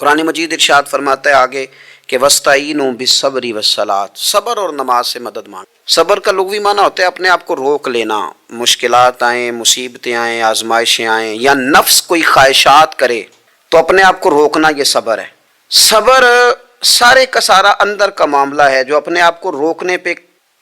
قرآن مجید ارشاد فرماتا ہے آگے کہ وَاسْتَعِینُوا بِالصَّبْرِ وَالصَّلَاةِ، صبر اور نماز سے مدد مانگ۔ صبر کا لغوی معنی ہوتا ہے اپنے آپ کو روک لینا، مشکلات آئیں، مصیبتیں آئیں، آزمائشیں آئیں، یا نفس کوئی خواہشات کرے تو اپنے آپ کو روکنا، یہ صبر ہے۔ صبر سارے کا سارا اندر کا معاملہ ہے، جو اپنے آپ کو روکنے پہ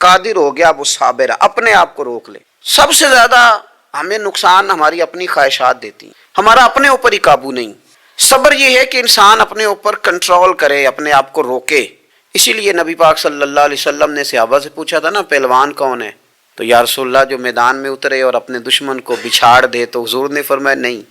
قادر ہو گیا وہ صابر ہے، اپنے آپ کو روک لے۔ سب سے زیادہ ہمیں نقصان ہماری اپنی خواہشات دیتی ہیں، ہمارا اپنے اوپر ہی قابو نہیں۔ صبر یہ ہے کہ انسان اپنے اوپر کنٹرول کرے، اپنے آپ کو روکے۔ اسی لیے نبی پاک صلی اللہ علیہ وسلم نے صحابہ سے پوچھا تھا نا پہلوان کون ہے، تو یا رسول اللہ جو میدان میں اترے اور اپنے دشمن کو بچھاڑ دے، تو حضور نے فرمایا نہیں،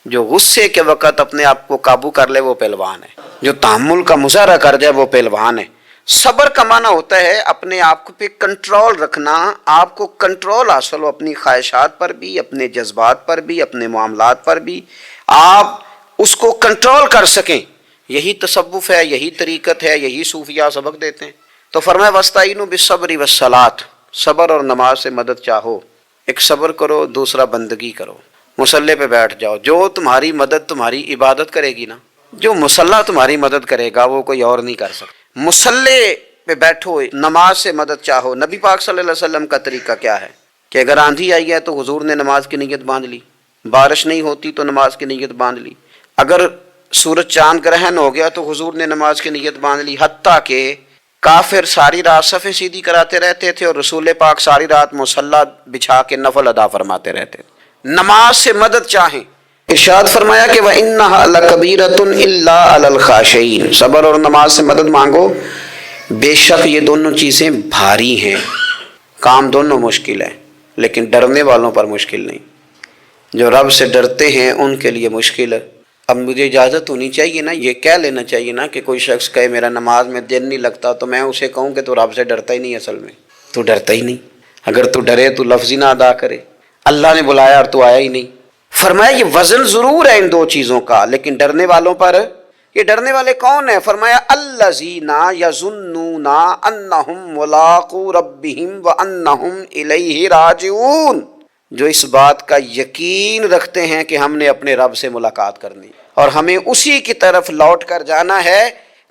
جو غصے کے وقت اپنے آپ کو قابو کر لے وہ پہلوان ہے، جو تحمل کا مظاہرہ کر جائے وہ پہلوان ہے۔ صبر کا معنی ہوتا ہے اپنے آپ کو پہ کنٹرول رکھنا، آپ کو کنٹرول حاصل ہو اپنی خواہشات پر بھی، اپنے جذبات پر بھی، اپنے معاملات پر بھی، آپ اس کو کنٹرول کر سکیں۔ یہی تصوف ہے، یہی طریقت ہے، یہی صوفیاء سبق دیتے ہیں۔ تو فرمایا وَاسْتَعِینُوا بِالصَّبْرِ وَالصَّلَاةِ، صبر اور نماز سے مدد چاہو۔ ایک صبر کرو، دوسرا بندگی کرو، مصلی پہ بیٹھ جاؤ۔ جو تمہاری مدد تمہاری عبادت کرے گی نا، جو مصلی تمہاری مدد کرے گا وہ کوئی اور نہیں کر سکتا۔ مصلی پہ بیٹھو، نماز سے مدد چاہو۔ نبی پاک صلی اللہ علیہ وسلم کا طریقہ کیا ہے کہ اگر آندھی آئی ہے تو حضور نے نماز کی نیت باندھ لی، بارش نہیں ہوتی تو نماز کی نیت باندھ لی، اگر سورج چاند گرہن ہو گیا تو حضور نے نماز کی نیت باندھ لی، حتیٰ کہ کافر ساری رات صفیں سیدھی کراتے رہتے تھے اور رسول پاک ساری رات مصلی بچھا کے نفل ادا فرماتے رہتے تھے۔ نماز سے مدد چاہیں۔ ارشاد فرمایا کہ وَإِنَّهَا لَكَبِيرَةٌ إِلَّا عَلَى الْخَاشِعِينَ، صبر اور نماز سے مدد مانگو، بے شک یہ دونوں چیزیں بھاری ہیں، کام دونوں مشکل ہے، لیکن ڈرنے والوں پر مشکل نہیں۔ جو رب سے ڈرتے ہیں ان کے لیے مشکل ہے۔ اب مجھے اجازت ہونی چاہیے نا، یہ کہہ لینا چاہیے نا کہ کوئی شخص کہے میرا نماز میں دل نہیں لگتا، تو میں اسے کہوں کہ تو رب سے ڈرتا ہی نہیں، اصل میں تو ڈرتا ہی نہیں۔ اگر تو ڈرے تو لفظ ہی نہ ادا کرے، اللہ نے بلایا اور تو آیا ہی نہیں۔ فرمایا یہ وزن ضرور ہے ان دو چیزوں کا، لیکن ڈرنے والوں پر، یہ ڈرنے والے کون ہیں؟ فرمایا الذین یظنون انہم ملاقو ربہم وانہم الیہ راجعون، جو اس بات کا یقین رکھتے ہیں کہ ہم نے اپنے رب سے ملاقات کرنی اور ہمیں اسی کی طرف لوٹ کر جانا ہے۔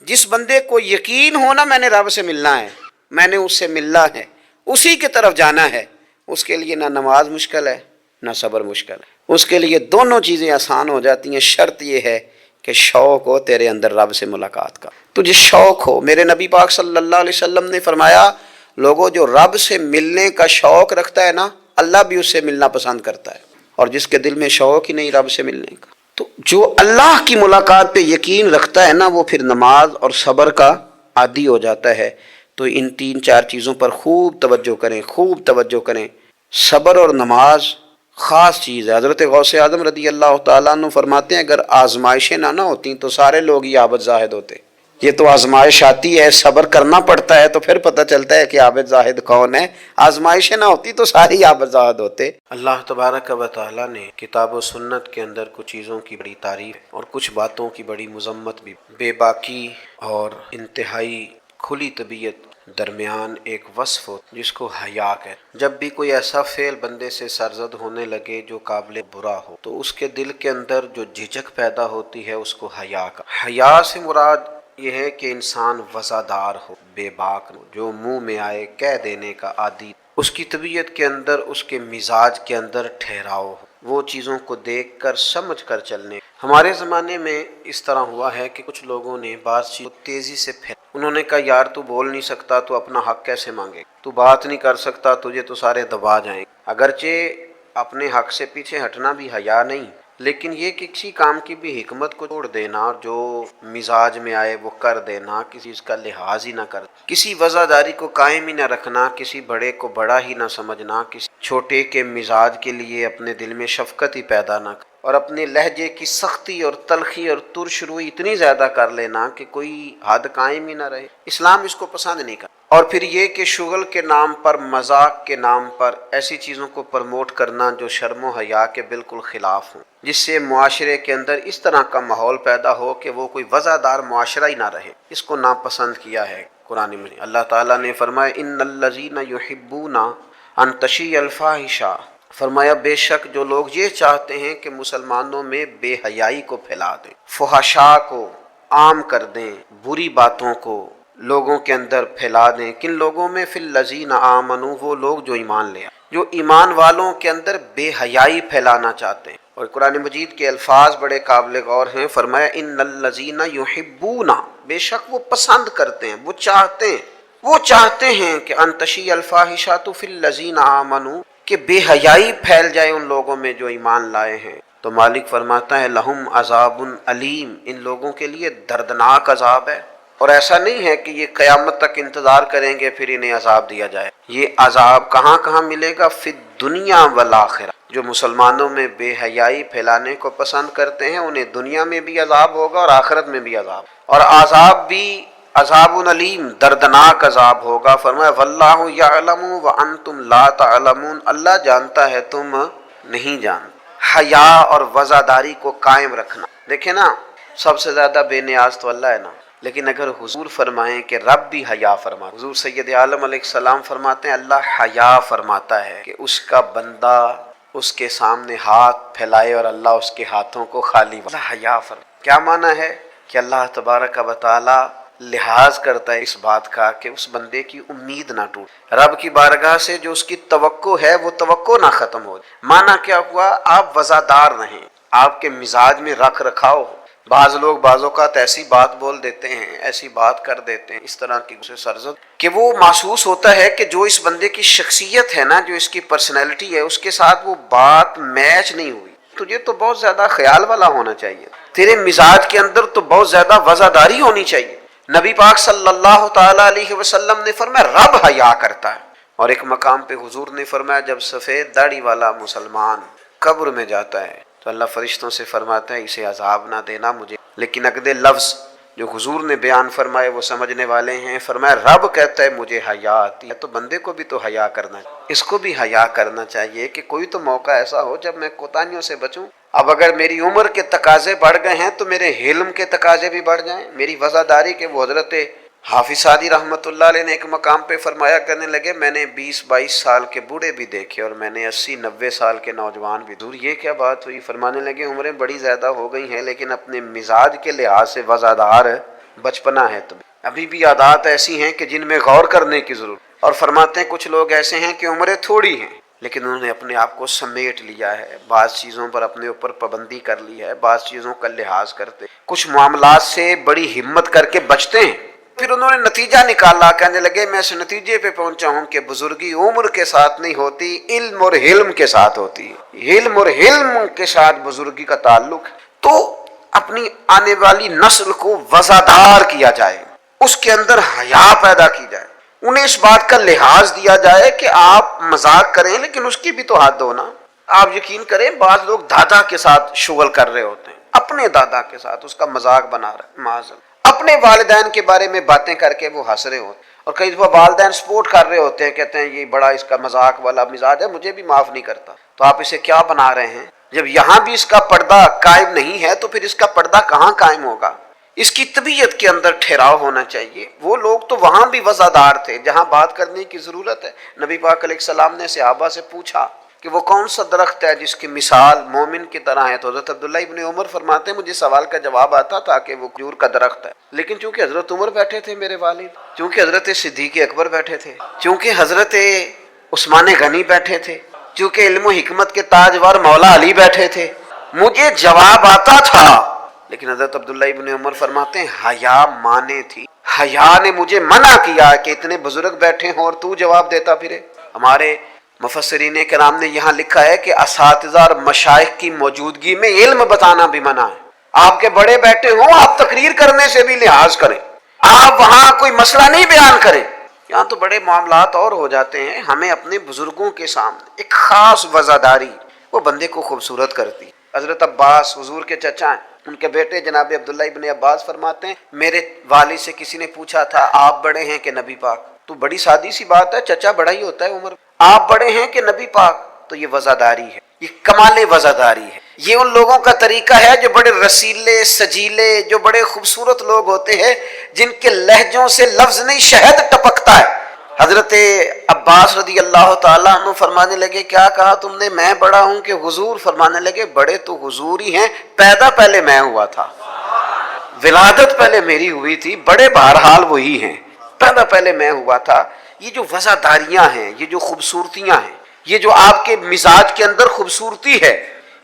جس بندے کو یقین ہونا میں نے رب سے ملنا ہے، میں نے اس سے ملنا ہے، اسی کی طرف جانا ہے، اس کے لیے نہ نماز مشکل ہے نہ صبر مشکل ہے، اس کے لیے دونوں چیزیں آسان ہو جاتی ہیں۔ شرط یہ ہے کہ شوق ہو تیرے اندر رب سے ملاقات کا، تجھے شوق ہو۔ میرے نبی پاک صلی اللہ علیہ وسلم نے فرمایا لوگوں جو رب سے ملنے کا شوق رکھتا ہے نا، اللہ بھی اس سے ملنا پسند کرتا ہے، اور جس کے دل میں شوق ہی نہیں رب سے ملنے کا، تو جو اللہ کی ملاقات پہ یقین رکھتا ہے نا، وہ پھر نماز اور صبر کا عادی ہو جاتا ہے۔ تو ان تین چار چیزوں پر خوب توجہ کریں، خوب توجہ کریں۔ صبر اور نماز خاص چیز ہے۔ حضرت غوث اعظم رضی اللہ تعالیٰ عنہ فرماتے ہیں اگر آزمائشیں نہ ہوتیں تو سارے لوگ ہی عابد زاہد ہوتے۔ یہ تو آزمائش آتی ہے، صبر کرنا پڑتا ہے، تو پھر پتہ چلتا ہے کہ عابد زاہد کون ہے۔ آزمائشیں نہ ہوتی تو سارے ہی عابد زاہد ہوتے۔ اللہ تبارک و تعالیٰ نے کتاب و سنت کے اندر کچھ چیزوں کی بڑی تعریف اور کچھ باتوں کی بڑی مذمت بھی۔ بے باکی اور انتہائی کھلی طبیعت درمیان ایک وصف ہو جس کو حیا کہتے۔ جب بھی کوئی ایسا فعل بندے سے سرزد ہونے لگے جو قابل برا ہو تو اس کے دل کے اندر جو جھجک پیدا ہوتی ہے اس کو حیا کا۔ حیا سے مراد یہ ہے کہ انسان وزادار ہو، بے باک ہو، جو منہ میں آئے کہہ دینے کا عادی، اس کی طبیعت کے اندر، اس کے مزاج کے اندر ٹھہراؤ ہو، وہ چیزوں کو دیکھ کر سمجھ کر چلنے۔ ہمارے زمانے میں اس طرح ہوا ہے کہ کچھ لوگوں نے بعض چیز تیزی سے پھیل، انہوں نے کہا یار تو بول نہیں سکتا تو اپنا حق کیسے مانگے، تو بات نہیں کر سکتا تجھے تو سارے دبا جائیں۔ اگرچہ اپنے حق سے پیچھے ہٹنا بھی حیا نہیں، لیکن یہ کہ کسی کام کی بھی حکمت کو چھوڑ دینا، جو مزاج میں آئے وہ کر دینا، کسی چیز کا لحاظ ہی نہ کر، کسی وزاداری کو قائم ہی نہ رکھنا، کسی بڑے کو بڑا ہی نہ سمجھنا، کسی چھوٹے کے مزاج کے لیے اپنے دل میں شفقت ہی پیدا نہ کر، اور اپنے لہجے کی سختی اور تلخی اور ترش روئی اتنی زیادہ کر لینا کہ کوئی حد قائم ہی نہ رہے۔ اسلام اس کو پسند نہیں کرتا۔ اور پھر یہ کہ شغل کے نام پر، مذاق کے نام پر ایسی چیزوں کو پروموٹ کرنا جو شرم و حیا کے بالکل خلاف ہوں، جس سے معاشرے کے اندر اس طرح کا ماحول پیدا ہو کہ وہ کوئی وزادار معاشرہ ہی نہ رہے، اس کو ناپسند کیا ہے قرآن میں۔ اللہ تعالیٰ نے فرمایا ان الذین یحبون ان تشیع الفاحشہ، فرمایا بے شک جو لوگ یہ چاہتے ہیں کہ مسلمانوں میں بے حیائی کو پھیلا دیں، فحشاء کو، عام کر دیں، بری باتوں کو لوگوں کے اندر پھیلا دیں. کن لوگوں میں؟ فی الذین آمنوا، وہ لوگ جو ایمان لے آئے، جو ایمان والوں کے اندر بے حیائی پھیلانا چاہتے ہیں. اور قرآن مجید کے الفاظ بڑے قابل غور ہیں. فرمایا ان الذین یحبون، بے شک وہ پسند کرتے ہیں، وہ چاہتے ہیں کہ ان تشیع الفاحشۃ فی الذین آمنوا، کہ بے حیائی پھیل جائے ان لوگوں میں جو ایمان لائے ہیں. تو مالک فرماتا ہے لہم عذاب علیم، ان لوگوں کے لیے دردناک عذاب ہے. اور ایسا نہیں ہے کہ یہ قیامت تک انتظار کریں گے پھر انہیں عذاب دیا جائے. یہ عذاب کہاں کہاں ملے گا؟ فی الدنیا والآخرہ. جو مسلمانوں میں بے حیائی پھیلانے کو پسند کرتے ہیں انہیں دنیا میں بھی عذاب ہوگا اور آخرت میں بھی عذاب، اور عذاب بھی عذاب علیم، دردناک عذاب ہوگا. فرمایا واللہ یعلم وانتم لا تعلمون، اللہ جانتا ہے تم نہیں جانتے. حیا اور وزاداری کو قائم رکھنا. دیکھیں نا، سب سے زیادہ بے نیاز تو اللہ ہے نا، لیکن اگر حضور فرمائیں کہ رب بھی حیا فرما، حضور سید عالم علیہ السلام فرماتے ہیں اللہ حیا فرماتا ہے کہ اس کا بندہ اس کے سامنے ہاتھ پھیلائے اور اللہ اس کے ہاتھوں کو خالی. اللہ حیا فرما، کیا معنی ہے؟ کہ اللہ تبارک و تعالی لحاظ کرتا ہے اس بات کا کہ اس بندے کی امید نہ ٹوٹ، رب کی بارگاہ سے جو اس کی توقع ہے وہ توقع نہ ختم ہو. معنی کیا ہوا؟ آپ وزادار رہیں، آپ کے مزاج میں رکھ رکھاؤ ہو. بعض لوگ بعض اوقات ایسی بات بول دیتے ہیں، ایسی بات کر دیتے ہیں، اس طرح کی اسے سرزد کہ وہ محسوس ہوتا ہے کہ جو اس بندے کی شخصیت ہے نا، جو اس کی پرسنالٹی ہے، اس کے ساتھ وہ بات میچ نہیں ہوئی. تجھے تو بہت زیادہ خیال والا ہونا چاہیے، تیرے مزاج کے اندر تو بہت زیادہ وزاداری ہونی چاہیے. نبی پاک صلی اللہ تعالی علیہ وسلم نے فرمایا رب حیا کرتا ہے. اور ایک مقام پہ حضور نے فرمایا جب سفید داڑھی والا مسلمان قبر میں جاتا ہے تو اللہ فرشتوں سے فرماتا ہے اسے عذاب نہ دینا مجھے. لیکن اگلے لفظ جو حضور نے بیان فرمائے وہ سمجھنے والے ہیں. فرمایا رب کہتا ہے مجھے حیا آتی ہے، تو بندے کو بھی تو حیا کرنا چاہیے، اس کو بھی حیا کرنا چاہیے کہ کوئی تو موقع ایسا ہو جب میں کوتاہیوں سے بچوں. اب اگر میری عمر کے تقاضے بڑھ گئے ہیں تو میرے حلم کے تقاضے بھی بڑھ جائیں، میری وزاداری کے. وہ حضرت حافظ سعدی رحمۃ اللہ علیہ نے ایک مقام پہ فرمایا کرنے لگے میں نے 20-22 سال کے بوڑھے بھی دیکھے اور میں نے 80-90 سال کے نوجوان بھی. دور یہ کیا بات ہوئی؟ فرمانے لگے عمریں بڑی زیادہ ہو گئی ہیں لیکن اپنے مزاج کے لحاظ سے وزادار بچپنا ہے تمہیں، ابھی بھی عادات ایسی ہیں کہ جن میں غور کرنے کی ضرورت. اور فرماتے ہیں کچھ لوگ ایسے ہیں کہ عمریں تھوڑی ہیں لیکن انہوں نے اپنے آپ کو سمیٹ لیا ہے، بعض چیزوں پر اپنے اوپر پابندی کر لی ہے، بعض چیزوں کا لحاظ کرتے، کچھ معاملات سے بڑی ہمت کر کے بچتے ہیں. پھر انہوں نے نتیجہ نکالا، کہنے لگے میں اس نتیجے پہ پہنچا ہوں کہ بزرگی عمر کے ساتھ نہیں ہوتی، علم اور حلم کے ساتھ ہوتی ہے. علم اور حلم کے ساتھ بزرگی کا تعلق. تو اپنی آنے والی نسل کو وزادار کیا جائے، اس کے اندر حیا پیدا کی جائے، انہیں اس بات کا لحاظ دیا جائے کہ آپ مذاق کریں لیکن اس کی بھی تو حد ہو نا. آپ یقین کریں بعض لوگ دادا کے ساتھ شغل کر رہے ہوتے ہیں، اپنے دادا کے ساتھ اس کا مذاق بنا رہے، معاذ اپنے والدین کے بارے میں باتیں کر کے وہ ہنس رہے ہوتے ہیں. اور کئی دفعہ والدین سپورٹ کر رہے ہوتے ہیں، کہتے ہیں یہ بڑا اس کا مذاق والا مزاج ہے، مجھے بھی معاف نہیں کرتا. تو آپ اسے کیا بنا رہے ہیں؟ جب یہاں بھی اس کا پردہ قائم نہیں ہے تو پھر اس کا پردہ کہاں قائم ہوگا؟ اس کی طبیعت کے اندر ٹھہراؤ ہونا چاہیے. وہ لوگ تو وہاں بھی وزادار تھے جہاں بات کرنے کی ضرورت ہے. نبی پاک علیہ السلام نے صحابہ سے پوچھا کہ وہ کون سا درخت ہے جس کی مثال مومن کی طرح ہے؟ تو حضرت عبداللہ ابن عمر فرماتے ہیں مجھے سوال کا جواب آتا تھا کہ وہ کھجور کا درخت ہے، لیکن چونکہ حضرت عمر بیٹھے تھے میرے والد، چونکہ حضرت صدیق اکبر بیٹھے تھے، چونکہ حضرت عثمان غنی بیٹھے تھے، چونکہ علم و حکمت کے تاجور مولا علی بیٹھے تھے، مجھے جواب آتا تھا. لیکن حضرت عبداللہ ابن عمر فرماتے ہیں حیا مانے تھی، حیا نے مجھے منع کیا کہ اتنے بزرگ بیٹھے ہوں اور تو جواب دیتا پھرے. ہمارے مفسرین کرام نے یہاں لکھا ہے کہ اساتذہ اور مشائخ کی موجودگی میں علم بتانا بھی منع ہے. آپ کے بڑے بیٹھے ہوں آپ تقریر کرنے سے بھی لحاظ کریں، آپ وہاں کوئی مسئلہ نہیں بیان کریں. یہاں تو بڑے معاملات اور ہو جاتے ہیں. ہمیں اپنے بزرگوں کے سامنے ایک خاص وزاداری وہ بندے کو خوبصورت کرتی. حضرت عباس حضور کے چچا ہیں، ان کے بیٹے جناب عبداللہ ابن عباس فرماتے ہیں میرے والد سے کسی نے پوچھا تھا آپ بڑے ہیں کہ نبی پاک؟ تو بڑی سادی سی بات ہے، چچا بڑا ہی ہوتا ہے عمر، آپ بڑے ہیں کہ نبی پاک؟ تو یہ وزاداری ہے، یہ کمال وزاداری ہے. یہ ان لوگوں کا طریقہ ہے جو بڑے رسیلے سجیلے، جو بڑے خوبصورت لوگ ہوتے ہیں، جن کے لہجوں سے لفظ نہیں شہد ٹپکتا ہے. حضرت عباس رضی اللہ تعالیٰ عنہ فرمانے لگے کیا کہا تم نے؟ میں بڑا ہوں کہ حضور؟ فرمانے لگے بڑے تو حضور ہی ہیں، پیدا پہلے میں ہوا تھا. ولادت پہلے میری ہوئی تھی، بڑے بہرحال وہی ہیں، پیدا پہلے میں ہوا تھا۔ یہ جو وفاداریاں ہیں، یہ جو خوبصورتیاں ہیں، یہ جو آپ کے مزاج کے اندر خوبصورتی ہے،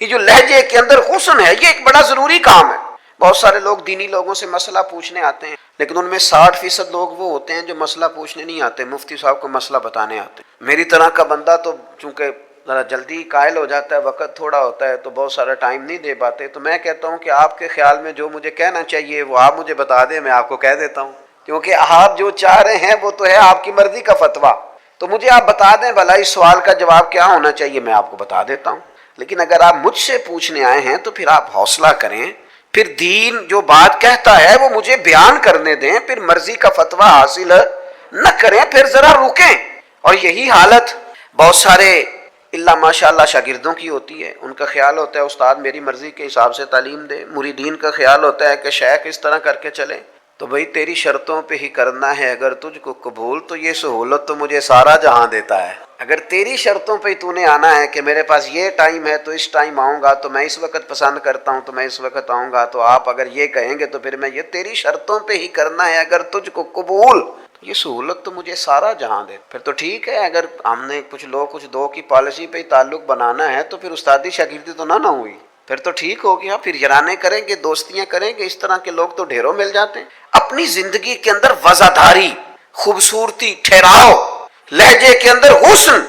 یہ جو لہجے کے اندر حسن ہے، یہ ایک بڑا ضروری کام ہے۔ بہت سارے لوگ دینی لوگوں سے مسئلہ پوچھنے آتے ہیں، لیکن ان میں 60% لوگ وہ ہوتے ہیں جو مسئلہ پوچھنے نہیں آتے، مفتی صاحب کو مسئلہ بتانے آتے ہیں۔ میری طرح کا بندہ تو چونکہ ذرا جلدی قائل ہو جاتا ہے، وقت تھوڑا ہوتا ہے تو بہت سارا ٹائم نہیں دے پاتے، تو میں کہتا ہوں کہ آپ کے خیال میں جو مجھے کہنا چاہیے وہ آپ مجھے بتا دیں، میں آپ کو کہہ دیتا ہوں، کیونکہ آپ جو چاہ رہے ہیں وہ تو ہے آپ کی مرضی کا فتویٰ، تو مجھے آپ بتا دیں بھلا اس سوال کا جواب کیا ہونا چاہیے، میں آپ کو بتا دیتا ہوں۔ لیکن اگر آپ مجھ سے پوچھنے آئے ہیں تو پھر آپ حوصلہ کریں، پھر دین جو بات کہتا ہے وہ مجھے بیان کرنے دیں، پھر مرضی کا فتویٰ حاصل نہ کریں، پھر ذرا رکیں۔ اور یہی حالت بہت سارے اللہ ماشاء اللہ شاگردوں کی ہوتی ہے، ان کا خیال ہوتا ہے استاد میری مرضی کے حساب سے تعلیم دے، مریدین کا خیال ہوتا ہے کہ شیخ اس طرح کر کے چلے، تو بھئی تیری شرطوں پہ ہی کرنا ہے، اگر تجھ کو قبول تو یہ سہولت تو مجھے سارا جہاں دیتا ہے۔ اگر تیری شرطوں پہ ہی تو نے آنا ہے کہ میرے پاس یہ ٹائم ہے تو اس ٹائم آؤں گا، تو میں اس وقت پسند کرتا ہوں تو میں اس وقت آؤں گا، تو آپ اگر یہ کہیں گے تو پھر میں یہ تیری شرطوں پہ ہی کرنا ہے، اگر تجھ کو قبول یہ سہولت تو مجھے سارا جہاں دے، پھر تو ٹھیک ہے۔ اگر ہم نے کچھ لوگ کچھ دو کی پالیسی پہ ہی تعلق بنانا ہے تو پھر استادی شاگردی تو نہ ہوئی، پھر تو ٹھیک ہو گیا، پھر یارانے کریں گے، دوستیاں کریں گے، اس طرح کے لوگ تو ڈھیروں مل جاتے ہیں۔ اپنی زندگی کے اندر وزاداری، خوبصورتی، ٹھہراؤ، لہجے کے اندر حسن،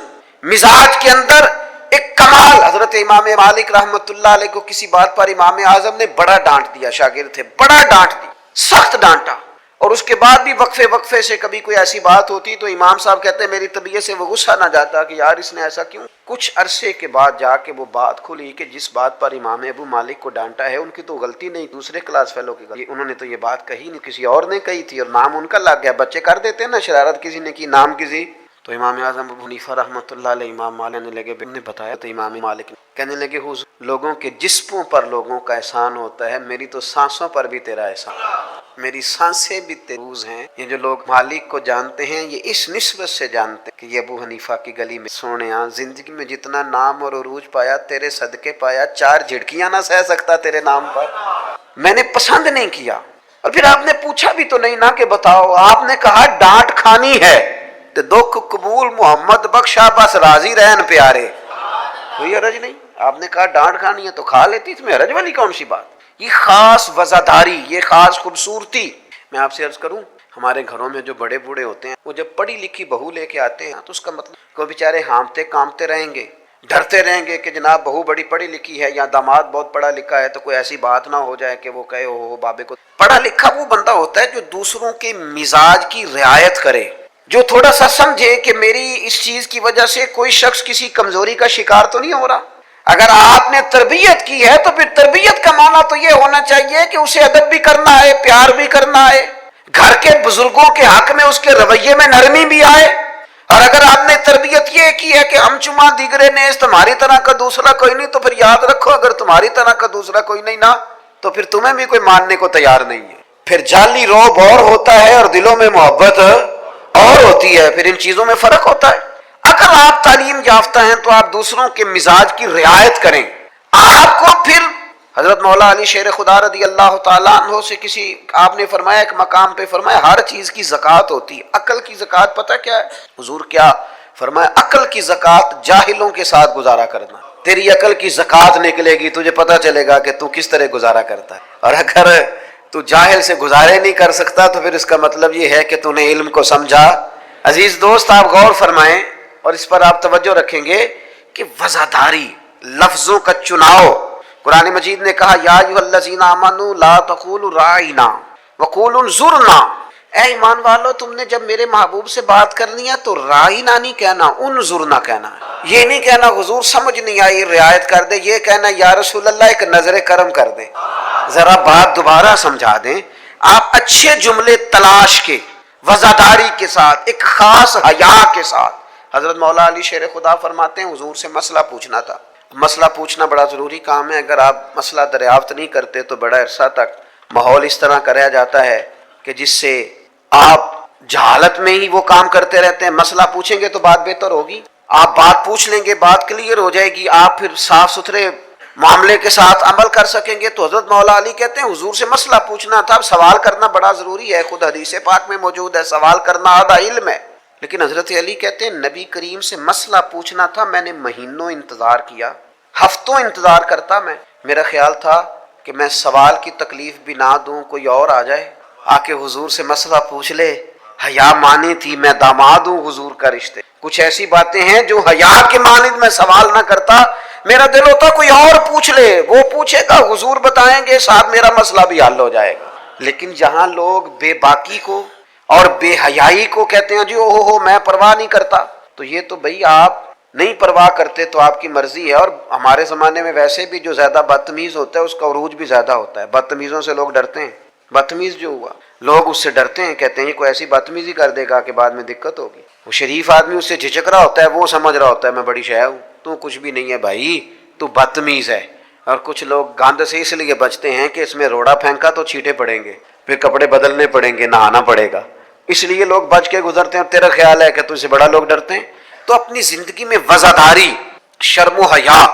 مزاج کے اندر ایک کمال۔ حضرت امام مالک رحمۃ اللہ علیہ کو کسی بات پر امام اعظم نے بڑا ڈانٹ دیا، شاگرد تھے، بڑا ڈانٹ دیا، سخت ڈانٹا، اور اس کے بعد بھی وقفے وقفے سے کبھی کوئی ایسی بات ہوتی تو امام صاحب کہتے ہیں میری طبیعت سے وہ غصہ نہ جاتا کہ یار اس نے ایسا کیوں۔ کچھ عرصے کے بعد جا کے وہ بات کھلی کہ جس بات پر امام ابو مالک کو ڈانٹا ہے ان کی تو غلطی نہیں، دوسرے کلاس فیلو کی غلطی، انہوں نے تو یہ بات کہی نہیں، کسی اور نے کہی تھی اور نام ان کا لگ گیا۔ بچے کر دیتے ہیں نا شرارت، کسی نے کی نام کسی، تو امام اعظم ابو حنیفہ رحمۃ اللہ علیہ امام مالک نے لگے نے بتایا تو امام مالک کہنے لگے حضور لوگوں کے جسموں پر لوگوں کا احسان ہوتا ہے، میری تو سانسوں پر بھی تیرا احسان، میری سانسیں بھی تیروز ہیں۔ یہ جو لوگ مالک کو جانتے ہیں یہ اس نسبت سے جانتے ہیں کہ یہ ابو حنیفہ کی گلی میں سونیا زندگی میں جتنا نام اور عروج پایا تیرے صدقے پایا، 4 جھڑکیاں نہ سہ سکتا تیرے نام پر، میں نے پسند نہیں کیا۔ اور پھر آپ نے پوچھا بھی تو نہیں نا کہ بتاؤ، آپ نے کہا ڈانٹ کھانی ہے تو دکھ قبول محمد بخشا بس راضی رہن پیارے، کوئی حرج نہیں۔ آپ نے کہا ڈانٹ کھانی ہے تو کھا لیتی، اس میں حرج والی کون سی بات؟ یہ خاص وزاداری، یہ خاص خوبصورتی۔ میں آپ سے عرض کروں، ہمارے گھروں میں جو بڑے بوڑھے ہوتے ہیں وہ جب پڑھی لکھی بہو لے کے آتے ہیں تو اس کا مطلب کہ وہ بیچارے ہامتے کامتے رہیں گے، ڈرتے رہیں گے کہ جناب بہو بڑی پڑھی لکھی ہے یا داماد بہت پڑھا لکھا ہے تو کوئی ایسی بات نہ ہو جائے کہ وہ کہے ہو بابے کو۔ پڑھا لکھا وہ بندہ ہوتا ہے جو دوسروں کے مزاج کی رعایت کرے، جو تھوڑا سا سمجھے کہ میری اس چیز کی وجہ سے کوئی شخص کسی کمزوری کا شکار تو نہیں ہو رہا۔ اگر آپ نے تربیت کی ہے تو پھر تربیت کا معنی تو یہ ہونا چاہیے کہ اسے ادب بھی کرنا ہے، پیار بھی کرنا ہے، گھر کے بزرگوں کے حق میں اس کے رویے میں نرمی بھی آئے۔ اور اگر آپ نے تربیت یہ کی ہے کہ ہم چما دیگرے نیز تمہاری طرح کا دوسرا کوئی نہیں، تو پھر یاد رکھو اگر تمہاری طرح کا دوسرا کوئی نہیں نا تو پھر تمہیں بھی کوئی ماننے کو تیار نہیں ہے۔ پھر جعلی روب اور ہوتا ہے اور دلوں میں محبت اور ہوتی ہے، پھر ان چیزوں میں فرق ہوتا ہے۔ اگر آپ تعلیم یافتہ ہیں تو آپ دوسروں کے مزاج کی رعایت کریں، آپ کو پھر حضرت مولا علی شیر خدا رضی اللہ تعالیٰ عنہ سے کسی آپ نے فرمایا ایک مقام پہ فرمایا ہر چیز کی زکوٰۃ ہوتی ہے، عقل کی زکوٰۃ پتہ کیا ہے حضور؟ کیا فرمایا؟ عقل کی زکوٰۃ جاہلوں کے ساتھ گزارا کرنا، تیری عقل کی زکوٰۃ نکلے گی، تجھے پتہ چلے گا کہ تو کس طرح گزارا کرتا ہے، اور اگر تو جاہل سے گزارے نہیں کر سکتا تو پھر اس کا مطلب یہ ہے کہ تو نے علم کو سمجھا۔ عزیز دوست آپ غور فرمائیں اور اس پر آپ توجہ رکھیں گے کہ وزاداری، لفظوں کا چناؤ۔ قرآن مجید نے کہا یا ایھا الذین آمنوا لا تقولوا راعینا وقولوا انظرنا، اے ایمان والو تم نے جب میرے محبوب سے بات کرنی ہے تو راعینا نہیں کہنا، انظرنا کہنا ہے۔ یہ نہیں کہنا حضور سمجھ نہیں آئی رعایت کر دے، یہ کہنا یا رسول اللہ ایک نظر کرم کر دے، ذرا بات دوبارہ سمجھا دیں۔ آپ اچھے جملے تلاش کے وزاداری کے ساتھ ایک خاص حیا کے ساتھ۔ حضرت مولا علی شیر خدا فرماتے ہیں حضور سے مسئلہ پوچھنا تھا، مسئلہ پوچھنا بڑا ضروری کام ہے، اگر آپ مسئلہ دریافت نہیں کرتے تو بڑا عرصہ تک ماحول اس طرح کا رہ جاتا ہے کہ جس سے آپ جہالت میں ہی وہ کام کرتے رہتے ہیں۔ مسئلہ پوچھیں گے تو بات بہتر ہوگی، آپ بات پوچھ لیں گے، بات کلیئر ہو جائے گی، آپ پھر صاف ستھرے معاملے کے ساتھ عمل کر سکیں گے. تو حضرت مولا علی کہتے ہیں حضور سے مسئلہ پوچھنا تھا. اب سوال کرنا بڑا ضروری ہے, خود حدیث پاک میں موجود ہے سوال کرنا آدھا علم ہے. لیکن حضرت علی کہتے ہیں نبی کریم سے مسئلہ پوچھنا تھا, میں نے مہینوں انتظار کیا, ہفتوں انتظار کرتا میں. میرا خیال تھا کہ میں سوال کی تکلیف بھی نہ دوں, کوئی اور آ جائے آ کے حضور سے مسئلہ پوچھ لے. حیا مانی تھی, میں داماد ہوں حضور کا رشتے. کچھ ایسی باتیں ہیں جو حیا کے مانند میں سوال نہ کرتا. میرا دل ہوتا کوئی اور پوچھ لے, وہ پوچھے گا حضور بتائیں گے, ساتھ میرا مسئلہ بھی حل ہو جائے گا. لیکن جہاں لوگ بے باکی کو اور بے حیائی کو کہتے ہیں جی اوہ ہو میں پرواہ نہیں کرتا, تو یہ تو بھئی آپ نہیں پرواہ کرتے تو آپ کی مرضی ہے. اور ہمارے زمانے میں ویسے بھی جو زیادہ بدتمیز ہوتا ہے اس کا عروج بھی زیادہ ہوتا ہے. بدتمیزوں سے لوگ ڈرتے ہیں. بدتمیز جو ہوا لوگ اس سے ڈرتے ہیں, کہتے ہیں یہ کوئی ایسی بدتمیزی کر دے گا کہ بعد میں دقت ہوگی. وہ شریف آدمی اس سے جھجک رہا ہوتا ہے, وہ سمجھ رہا ہوتا ہے میں بڑی شے ہوں, تو کچھ بھی نہیں ہے بھائی, تو بدتمیز ہے. اور کچھ لوگ گند سے اس لیے بچتے ہیں کہ اس میں روڑا پھینکا تو چھینٹے پڑیں گے, پھر کپڑے بدلنے پڑیں گے, نہانا پڑے گا, اس لیے لوگ بچ کے گزرتے ہیں. اور تیرا خیال ہے کہ تجھ سے بڑا لوگ ڈرتے ہیں. تو اپنی زندگی میں وزاداری, شرم و حیا.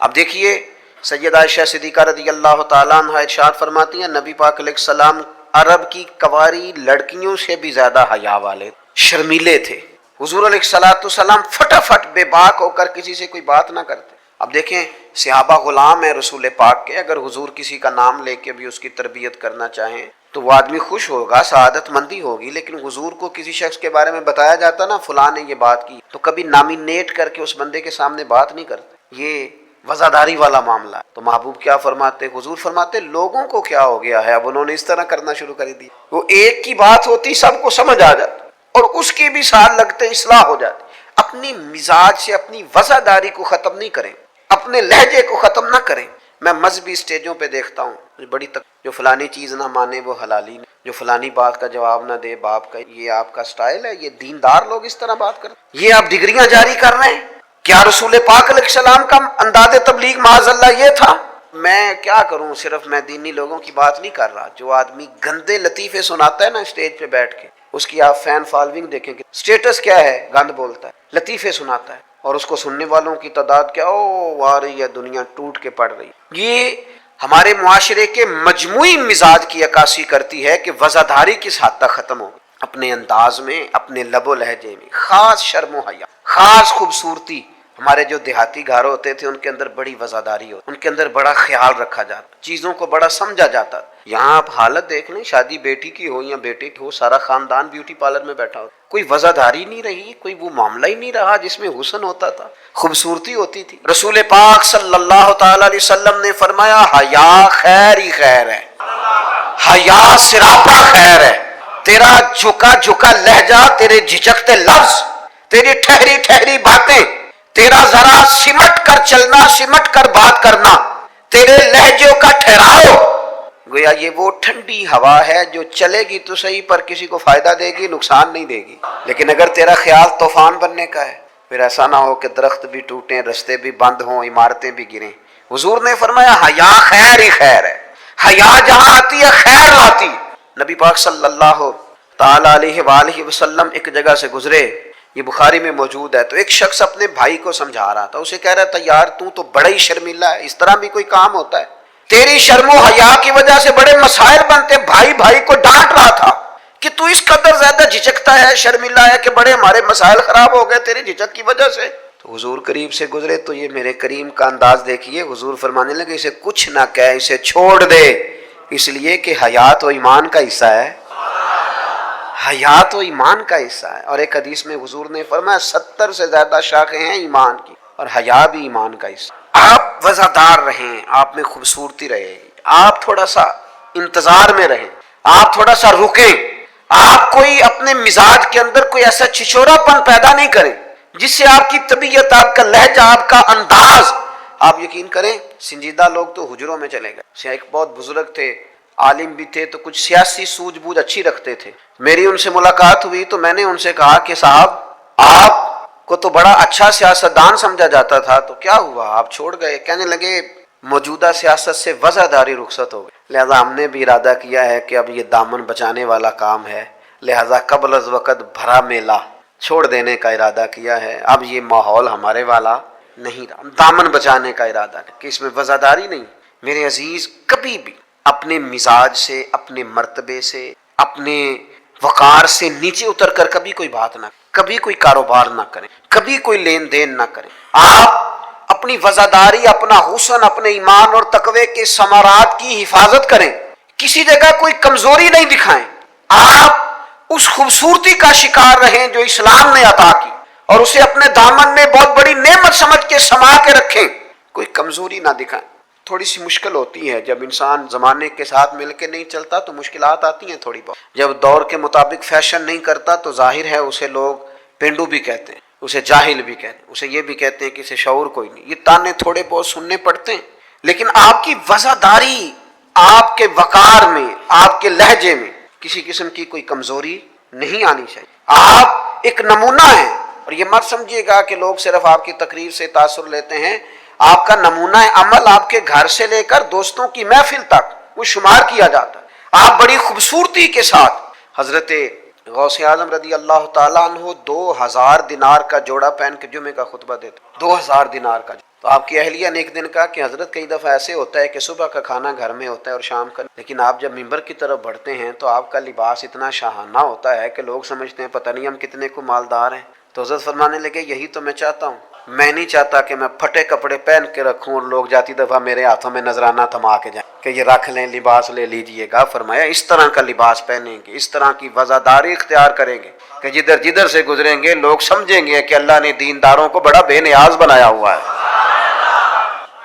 اب دیکھیے سیدہ عائشہ صدیقہ رضی اللہ تعالیٰ عنہ ارشاد فرماتی ہیں نبی پاک علیہ السلام عرب کی کواری لڑکیوں سے بھی زیادہ حیا والے, شرمیلے تھے. حضور علیہ السلام فٹافٹ بے باک ہو کر کسی سے کوئی بات نہ کرتے. اب دیکھیں صحابہ غلام ہیں رسول پاک کے, اگر حضور کسی کا نام لے کے بھی اس کی تربیت کرنا چاہیں تو وہ آدمی خوش ہوگا, سعادت مندی ہوگی. لیکن حضور کو کسی شخص کے بارے میں بتایا جاتا نا فلاں نے یہ بات کی, تو کبھی نامینیٹ کر کے اس بندے کے سامنے بات نہیں کرتے. یہ وزاداری والا معاملہ ہے. تو محبوب کیا فرماتے, حضور فرماتے لوگوں کو کیا ہو گیا ہے, اب انہوں نے اس طرح کرنا شروع کر دی. وہ ایک کی بات ہوتی سب کو سمجھ آ جاتی اور اس کے بھی سال لگتے اصلاح ہو جاتی. اپنی مزاج سے اپنی وزاداری کو ختم نہیں کریں, اپنے لہجے کو ختم نہ کریں. میں مذہبی سٹیجوں پہ دیکھتا ہوں بڑی جو فلانی چیز نہ مانے وہ حلالی نہیں, جو فلانی بات کا جواب نہ دے باپ کا, یہ آپ کا سٹائل ہے. یہ دیندار لوگ اس طرح بات کریں, یہ آپ ڈگریاں جاری کر رہے ہیں. کیا رسول پاک علیہ السلام کا انداز تبلیغ معاذ اللہ یہ تھا؟ میں کیا کروں, صرف میں دینی لوگوں کی بات نہیں کر رہا. جو آدمی گندے لطیفے سناتا ہے نا اسٹیج پہ بیٹھ کے, اس کی آپ فین فالوئنگ دیکھیں کہ سٹیٹس کیا ہے, گند بولتا ہے, لطیفے سناتا ہے, اور اس کو سننے والوں کی تعداد کیا او آ رہی ہے, دنیا ٹوٹ کے پڑ رہی. یہ ہمارے معاشرے کے مجموعی مزاج کی عکاسی کرتی ہے کہ وزاداری کس حد تک ختم ہو. اپنے انداز میں, اپنے لب و لہجے میں خاص شرم و حیا, خاص خوبصورتی. ہمارے جو دیہاتی گھر ہوتے تھے ان کے اندر بڑی وزاداری ہوتی, ان کے اندر بڑا خیال رکھا جاتا, چیزوں کو بڑا سمجھا جاتا. یہاں آپ حالت دیکھ لیں, شادی بیٹی کی ہو یا بیٹے کی ہو, سارا خاندان بیوٹی پارلر میں بیٹھا ہو, کوئی وزاداری نہیں رہی, کوئی وہ معاملہ ہی نہیں رہا جس میں حسن ہوتا تھا, خوبصورتی ہوتی تھی. رسول پاک صلی اللہ تعالی علیہ وسلم نے فرمایا حیا خیر ہی خیر ہے, حیا سراپا خیر ہے. تیرا جھکا جھکا لہجہ, تیرے جھجکتے لفظ, تیری ٹھہری ٹھہری باتیں, تیرا ذرا سمٹ کر چلنا, سمٹ کر بات کرنا, تیرے لہجوں کا ٹھہراؤ, گویا یہ وہ ٹھنڈی ہوا ہے جو چلے گی تو صحیح پر کسی کو فائدہ دے گی, نقصان نہیں دے گی. لیکن اگر تیرا خیال طوفان بننے کا ہے, پھر ایسا نہ ہو کہ درخت بھی ٹوٹیں, رستے بھی بند ہوں, عمارتیں بھی گریں. حضور نے فرمایا حیا خیر ہی خیر ہے, حیا جہاں آتی ہے خیر لاتی. نبی پاک صلی اللہ تعالی علیہ وآلہ وسلم ایک جگہ سے گزرے, یہ بخاری میں موجود ہے, تو ایک شخص اپنے بھائی کو سمجھا رہا تھا. اسے کہہ رہا تھا یار تو بڑا ہی شرمیلا ہے, اس طرح بھی کوئی کام ہوتا ہے, تیری شرم و حیا کی وجہ سے بڑے مسائل بنتے. بھائی بھائی کو ڈانٹ رہا تھا کہ تو اس قدر زیادہ جھجکتا ہے, شرمیلا ہے کہ بڑے ہمارے مسائل خراب ہو گئے تیری جھجک کی وجہ سے. تو حضور قریب سے گزرے تو یہ میرے کریم کا انداز دیکھیے, حضور فرمانے لگے اسے کچھ نہ کہے, اسے چھوڑ دے, اس لیے کہ حیا تو ایمان کا حصہ ہے, حیا تو ایمان کا حصہ ہے. اور ایک حدیث میں حضور نے فرمایا 70 سے زیادہ شاخیں ہیں ایمان کی, اور حیا بھی ایمان کا حصہ. آپ وزادار رہیں, آپ میں خوبصورتی رہے, آپ تھوڑا سا انتظار میں رہیں, آپ تھوڑا سا رکیں, آپ کوئی اپنے مزاج کے اندر کوئی ایسا چھچورا پن پیدا نہیں کریں جس سے آپ کی طبیعت, آپ کا لہجہ, آپ کا انداز, آپ یقین کریں سنجیدہ لوگ تو حجروں میں چلے گئے. ایک بہت بزرگ تھے, عالم بھی تھے, تو کچھ سیاسی سوجھ بوجھ اچھی رکھتے تھے. میری ان سے ملاقات ہوئی تو میں نے ان سے کہا کہ صاحب آپ کو تو بڑا اچھا سیاستدان سمجھا جاتا تھا, تو کیا ہوا آپ چھوڑ گئے؟ کہنے لگے موجودہ سیاست سے وزاداری رخصت ہو گئی, لہذا ہم نے بھی ارادہ کیا ہے کہ اب یہ دامن بچانے والا کام ہے, لہذا قبل از وقت بھرا میلہ چھوڑ دینے کا ارادہ کیا ہے. اب یہ ماحول ہمارے والا نہیں رہا. دامن بچانے کا ارادہ ہے کہ اس میں وزاداری نہیں. میرے عزیز کبھی بھی اپنے مزاج سے، اپنے مرتبے سے، اپنے وقار سے نیچے اتر کر کبھی کوئی بات نہ کریں، کبھی کوئی کاروبار نہ کریں، کبھی کوئی لین دین نہ کریں. آپ اپنی وزاداری، اپنا حسن، اپنے ایمان اور تقوی کے ثمرات کی حفاظت کریں. کسی جگہ کوئی کمزوری نہیں دکھائیں. آپ اس خوبصورتی کا شکار رہیں جو اسلام نے عطا کی، اور اسے اپنے دامن میں بہت بڑی نعمت سمجھ کے سما کے رکھیں. کوئی کمزوری نہ دکھائیں. تھوڑی سی مشکل ہوتی ہے جب انسان زمانے کے ساتھ مل کے نہیں چلتا تو مشکلات آتی ہیں تھوڑی بہت. جب دور کے مطابق فیشن نہیں کرتا تو ظاہر ہے اسے لوگ پینڈو بھی کہتے ہیں، اسے جاہل بھی کہتے ہیں، اسے یہ بھی کہتے ہیں کہ اسے شعور کوئی نہیں. یہ تانے تھوڑے بہت سننے پڑتے ہیں، لیکن آپ کی وزاداری، آپ کے وقار میں، آپ کے لہجے میں کسی قسم کی کوئی کمزوری نہیں آنی چاہیے. آپ ایک نمونہ ہیں. اور یہ مت سمجھیے گا کہ لوگ صرف آپ کی تقریر سے تاثر لیتے ہیں. آپ کا نمونہ عمل آپ کے گھر سے لے کر دوستوں کی محفل تک وہ شمار کیا جاتا ہے. آپ بڑی خوبصورتی کے ساتھ حضرت غوث اعظم رضی اللہ تعالیٰ عنہ 2000 دینار کا جوڑا پہن کے جمعے کا خطبہ دیتے. 2000 دینار کا. تو آپ کی اہلیہ نے ایک دن کہا کہ حضرت کئی دفعہ ایسے ہوتا ہے کہ صبح کا کھانا گھر میں ہوتا ہے اور شام کا، لیکن آپ جب ممبر کی طرف بڑھتے ہیں تو آپ کا لباس اتنا شاہانہ ہوتا ہے کہ لوگ سمجھتے ہیں پتہ نہیں ہم کتنے کو مالدار ہیں. تو حضرت فرمانے لگے یہی تو میں چاہتا ہوں. میں نہیں چاہتا کہ میں پھٹے کپڑے پہن کے رکھوں اور لوگ جاتی دفعہ میرے ہاتھوں میں نذرانہ تھما کے جائیں کہ یہ رکھ لیں، لباس لے لیجئے گا. فرمایا اس طرح کا لباس پہنیں گے، اس طرح کی وزاداری اختیار کریں گے کہ جدھر جدھر سے گزریں گے لوگ سمجھیں گے کہ اللہ نے دینداروں کو بڑا بے نیاز بنایا ہوا ہے.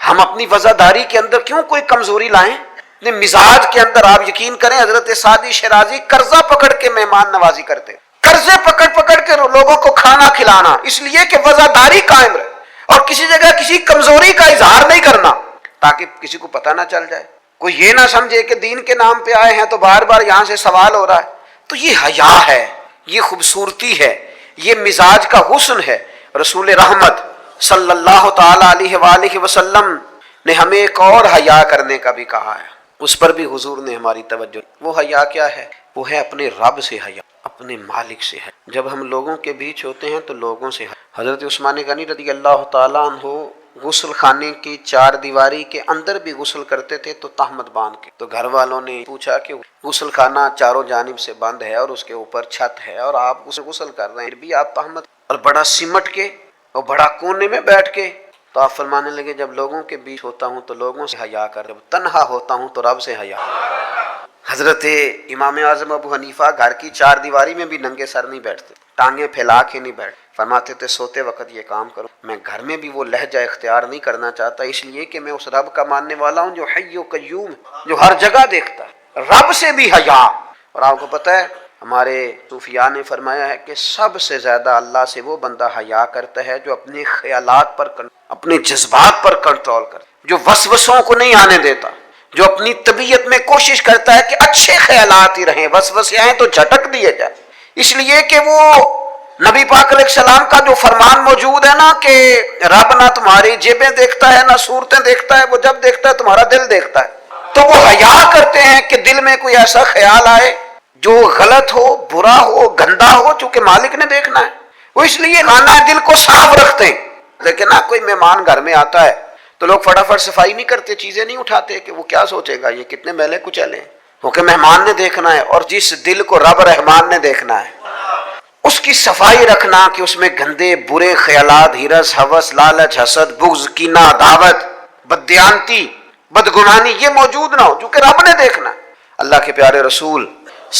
ہم اپنی وزاداری کے اندر کیوں کوئی کمزوری لائیں؟ اپنے مزاج کے اندر آپ یقین کریں حضرت سعدی شیرازی قرضہ پکڑ کے مہمان نوازی کرتے، قرضے پکڑ پکڑ کے لوگوں کو کھانا کھلانا، اس لیے کہ وزاداری قائم رہے اور کسی جگہ کسی کمزوری کا اظہار نہیں کرنا تاکہ کسی کو پتہ نہ چل جائے، کوئی یہ نہ سمجھے کہ دین کے نام پہ آئے ہیں تو بار بار یہاں سے سوال ہو رہا ہے. تو یہ حیا ہے، یہ خوبصورتی ہے، یہ مزاج کا حسن ہے. رسول رحمت صلی اللہ تعالی علیہ وآلہ وسلم نے ہمیں ایک اور حیا کرنے کا بھی کہا ہے، اس پر بھی حضور نے ہماری توجہ. وہ حیا کیا ہے؟ وہ ہے اپنے رب سے حیا، اپنے مالک سے ہے. جب ہم لوگوں کے بیچ ہوتے ہیں تو لوگوں سے. حضرت عثمان غنی رضی اللہ تعالیٰ عنہ غسل خانے کی 4 دیواری کے اندر بھی غسل کرتے تھے تو تہمت باندھ کے. تو گھر والوں نے پوچھا کہ غسل خانہ چاروں جانب سے بند ہے اور اس کے اوپر چھت ہے اور آپ غسل کر رہے ہیں، پھر بھی آپ تہمت، اور بڑا سمٹ کے اور بڑا کونے میں بیٹھ کے. تو آپ فرمانے لگے جب لوگوں کے بیچ ہوتا ہوں تو لوگوں سے حیا کر، جب تنہا ہوتا ہوں تو رب سے حیا. حضرت امام اعظم ابو حنیفہ گھر کی 4 دیواری میں بھی ننگے سر نہیں بیٹھتے، ٹانگیں پھیلا کے نہیں بیٹھتے. فرماتے تھے سوتے وقت یہ کام کرو. میں گھر میں بھی وہ لہجہ اختیار نہیں کرنا چاہتا، اس لیے کہ میں اس رب کا ماننے والا ہوں جو حی و قیوم ہے، جو ہر جگہ دیکھتا ہے. رب سے بھی حیا. اور آپ کو پتہ ہے ہمارے صوفیاء نے فرمایا ہے کہ سب سے زیادہ اللہ سے وہ بندہ حیا کرتا ہے جو اپنے خیالات پر، اپنے جذبات پر کنٹرول کرتا، جو وسوسوں کو نہیں آنے دیتا، جو اپنی طبیعت میں کوشش کرتا ہے کہ اچھے خیالات ہی رہیں، وسوسے آئیں تو جھٹک دیے جائیں. اس لیے کہ وہ نبی پاک علیہ السلام کا جو فرمان موجود ہے نا کہ رب نہ تمہاری جیبیں دیکھتا ہے نہ صورتیں دیکھتا ہے، وہ جب دیکھتا ہے تمہارا دل دیکھتا ہے. تو وہ حیا کرتے ہیں کہ دل میں کوئی ایسا خیال آئے جو غلط ہو، برا ہو، گندا ہو، چونکہ مالک نے دیکھنا ہے. وہ اس لیے خانہ دل کو صاف رکھتے ہیں. لیکن نہ کوئی مہمان گھر میں آتا ہے تو لوگ فٹافٹ صفائی نہیں کرتے، چیزیں نہیں اٹھاتے کہ وہ کیا سوچے گا، یہ کتنے میلے کچیلے ہیں. کیونکہ مہمان نے دیکھنا ہے، اور جس دل کو رب رحمان نے دیکھنا ہے اس کی صفائی رکھنا کہ اس میں گندے برے خیالات، ہرس، ہوس، لالچ، حسد، بغض، کینہ، عداوت، بددیانتی، بدگمانی یہ موجود نہ ہو، چونکہ رب نے دیکھنا. اللہ کے پیارے رسول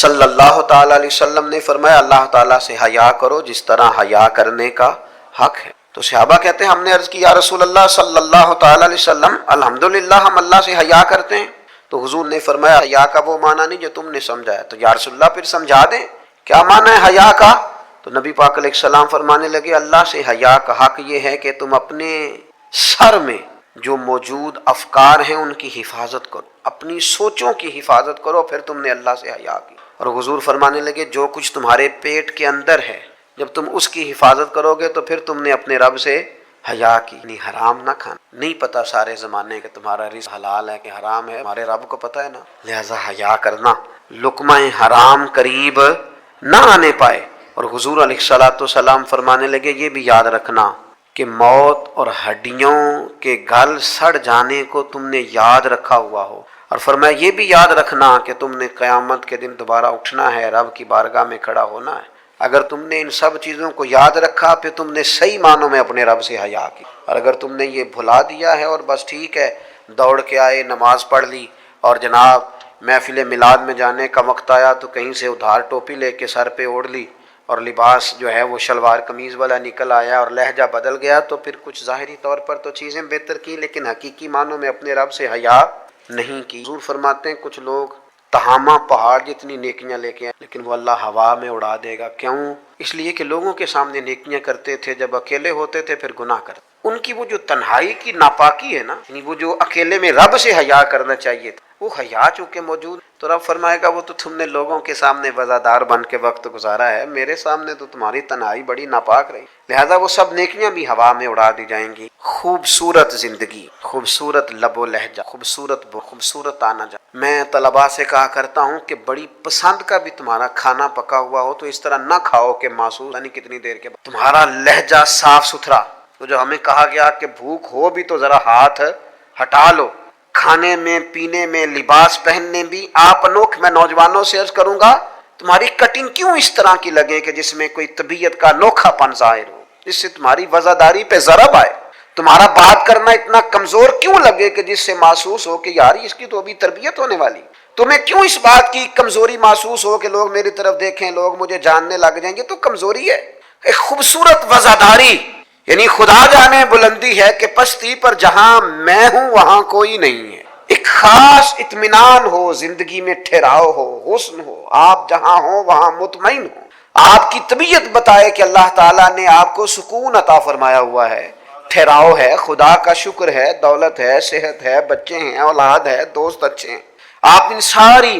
صلی اللہ تعالی علیہ وسلم نے فرمایا اللہ تعالیٰ سے حیا کرو جس طرح حیا کرنے کا حق ہے. تو صحابہ کہتے ہیں ہم نے عرض کی یا رسول اللہ صلی اللہ تعالی علیہ وسلم الحمدللہ ہم اللہ سے حیا کرتے ہیں. تو حضور نے فرمایا حیا کا وہ معنی نہیں جو تم نے سمجھا ہے. تو یا رسول اللہ پھر سمجھا دیں کیا معنی ہے حیا کا؟ تو نبی پاک علیہ السلام فرمانے لگے اللہ سے حیا کا حق یہ ہے کہ تم اپنے سر میں جو موجود افکار ہیں ان کی حفاظت کرو، اپنی سوچوں کی حفاظت کرو، پھر تم نے اللہ سے حیا کی. اور حضور فرمانے لگے جو کچھ تمہارے پیٹ کے اندر ہے جب تم اس کی حفاظت کرو گے تو پھر تم نے اپنے رب سے حیا کی. یعنی حرام نہ کھانا. نہیں پتا سارے زمانے کہ تمہارا رزق حلال ہے کہ حرام ہے، ہمارے رب کو پتہ ہے نا، لہذا حیا کرنا، لقمہ حرام قریب نہ آنے پائے. اور حضور علیہ الصلوۃ والسلام فرمانے لگے یہ بھی یاد رکھنا کہ موت اور ہڈیوں کے گل سڑ جانے کو تم نے یاد رکھا ہوا ہو، اور فرمایا یہ بھی یاد رکھنا کہ تم نے قیامت کے دن دوبارہ اٹھنا ہے، رب کی بارگاہ میں کھڑا ہونا ہے۔ اگر تم نے ان سب چیزوں کو یاد رکھا پھر تم نے صحیح معنوں میں اپنے رب سے حیا کی، اور اگر تم نے یہ بھلا دیا ہے اور بس ٹھیک ہے دوڑ کے آئے، نماز پڑھ لی، اور جناب محفل میلاد میں جانے کا وقت آیا تو کہیں سے ادھار ٹوپی لے کے سر پہ اوڑھ لی اور لباس جو ہے وہ شلوار قمیض والا نکل آیا اور لہجہ بدل گیا، تو پھر کچھ ظاہری طور پر تو چیزیں بہتر کی لیکن حقیقی معنوں میں اپنے رب سے حیا نہیں کی۔ حضور فرماتے ہیں کچھ لوگ تہامہ پہاڑ جتنی نیکیاں لے کے آئے لیکن وہ اللہ ہوا میں اڑا دے گا۔ کیوں؟ اس لیے کہ لوگوں کے سامنے نیکیاں کرتے تھے، جب اکیلے ہوتے تھے پھر گناہ کرتے۔ ان کی وہ جو تنہائی کی ناپاکی ہے نا، یعنی وہ جو اکیلے میں رب سے حیا کرنا چاہیے تھا، وہ حیا چونکہ موجود، تو رب فرمائے گا وہ تو تم نے لوگوں کے سامنے وزادار بن کے وقت گزارا ہے، میرے سامنے تو تمہاری تنہائی بڑی ناپاک رہی، لہذا وہ سب نیکیاں بھی ہوا میں اڑا دی جائیں گی۔ خوبصورت زندگی، خوبصورت لب و لہجہ، خوبصورت آنا جانا۔ میں طلباء سے کہا کرتا ہوں کہ بڑی پسند کا بھی تمہارا کھانا پکا ہوا ہو تو اس طرح نہ کھاؤ کہ محسوس نہیں کتنی دیر کے بعد تمہارا لہجہ صاف ستھرا، تو جو ہمیں کہا گیا کہ بھوک ہو بھی تو ذرا ہاتھ ہٹا لو، کھانے میں پینے میں لباس پہننے بھی آپ انوکھ۔ میں نوجوانوں سے عرض کروں گا تمہاری کٹنگ کیوں اس طرح کی لگے کہ جس میں کوئی طبیعت کا انوکھا پن ظاہر ہو، جس سے تمہاری وزاداری پہ ضرب آئے۔ تمہارا بات کرنا اتنا کمزور کیوں لگے کہ جس سے محسوس ہو کہ یار اس کی تو ابھی تربیت ہونے والی۔ تمہیں کیوں اس بات کی کمزوری محسوس ہو کہ لوگ میری طرف دیکھیں، لوگ مجھے جاننے لگ جائیں گے، تو کمزوری ہے۔ ایک خوبصورت وزاداری، یعنی خدا جانے بلندی ہے کہ پستی پر جہاں میں ہوں وہاں کوئی نہیں ہے۔ ایک خاص اطمینان ہو، زندگی میں ٹھہراؤ ہو، حسن ہو، آپ جہاں ہوں وہاں مطمئن ہو۔ آپ کی طبیعت بتائے کہ اللہ تعالیٰ نے آپ کو سکون عطا فرمایا ہوا ہے، ٹھہراؤ ہے، خدا کا شکر ہے، دولت ہے، صحت ہے، بچے ہیں، اولاد ہے، دوست اچھے ہیں۔ آپ ان ساری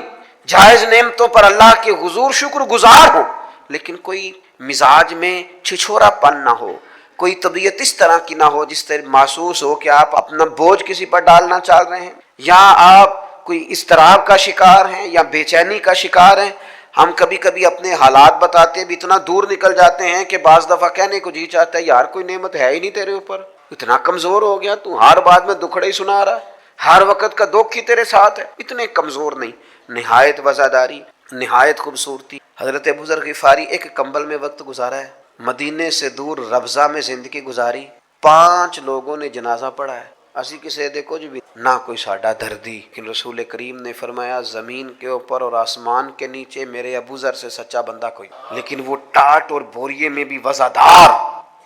جائز نعمتوں پر اللہ کے حضور شکر گزار ہوں، لیکن کوئی مزاج میں چھچھورا پن نہ ہو، کوئی طبیعت اس طرح کی نہ ہو جس طرح محسوس ہو کہ آپ اپنا بوجھ کسی پر ڈالنا چاہ رہے ہیں، یا آپ کوئی اضطراب کا شکار ہیں یا بے چینی کا شکار ہیں۔ ہم کبھی کبھی اپنے حالات بتاتے بھی اتنا دور نکل جاتے ہیں کہ بعض دفعہ کہنے کو جی چاہتا ہے یار کوئی نعمت ہے ہی نہیں تیرے اوپر، اتنا کمزور ہو گیا تو ہر بات میں دکھڑے ہی سنا رہا، ہر وقت کا دکھ ہی تیرے ساتھ ہے، اتنے کمزور نہیں۔ نہایت وزاداری، نہایت خوبصورتی۔ حضرت ابو ذر غفاری ایک کمبل میں وقت گزارا ہے، مدینے سے دور ربضہ میں زندگی گزاری، 5 لوگوں نے جنازہ پڑھا ہے، اسی کسی دے کچھ بھی نہ کوئی ساڈا دردی، کہ رسول کریم نے فرمایا زمین کے اوپر اور آسمان کے نیچے میرے ابو ذر سے سچا بندہ کوئی، لیکن وہ ٹاٹ اور بوریے میں بھی وزادار،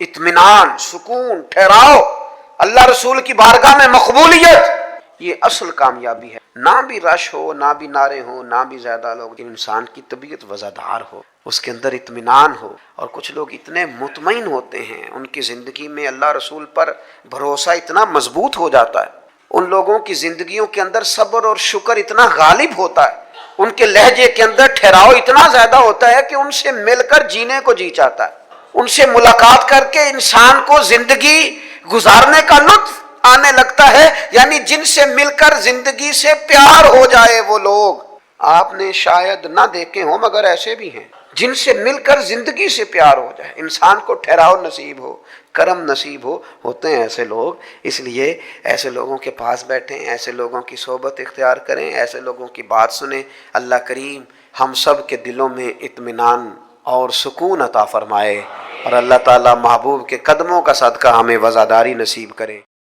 اطمینان، سکون، ٹھہراؤ، اللہ رسول کی بارگاہ میں مقبولیت، یہ اصل کامیابی ہے۔ نہ بھی رش ہو، نہ بھی نعرے ہو، نہ بھی زیادہ لوگ، انسان کی طبیعت وزادار ہو، اس کے اندر اطمینان ہو۔ اور کچھ لوگ اتنے مطمئن ہوتے ہیں، ان کی زندگی میں اللہ رسول پر بھروسہ اتنا مضبوط ہو جاتا ہے، ان لوگوں کی زندگیوں کے اندر صبر اور شکر اتنا غالب ہوتا ہے، ان کے لہجے کے اندر ٹھہراؤ اتنا زیادہ ہوتا ہے کہ ان سے مل کر جینے کو جی چاہتا ہے، ان سے ملاقات کر کے انسان کو زندگی گزارنے کا لطف آنے لگتا ہے، یعنی جن سے مل کر زندگی سے پیار ہو جائے وہ لوگ آپ نے شاید نہ دیکھے ہوں مگر ایسے بھی ہیں، جن سے مل کر زندگی سے پیار ہو جائے، انسان کو ٹھہراؤ نصیب ہو، کرم نصیب ہو، ہوتے ہیں ایسے لوگ۔ اس لیے ایسے لوگوں کے پاس بیٹھیں، ایسے لوگوں کی صحبت اختیار کریں، ایسے لوگوں کی بات سنیں۔ اللہ کریم ہم سب کے دلوں میں اطمینان اور سکون عطا فرمائے، اور اللہ تعالی محبوب کے قدموں کا صدقہ ہمیں وزاداری نصیب کرے۔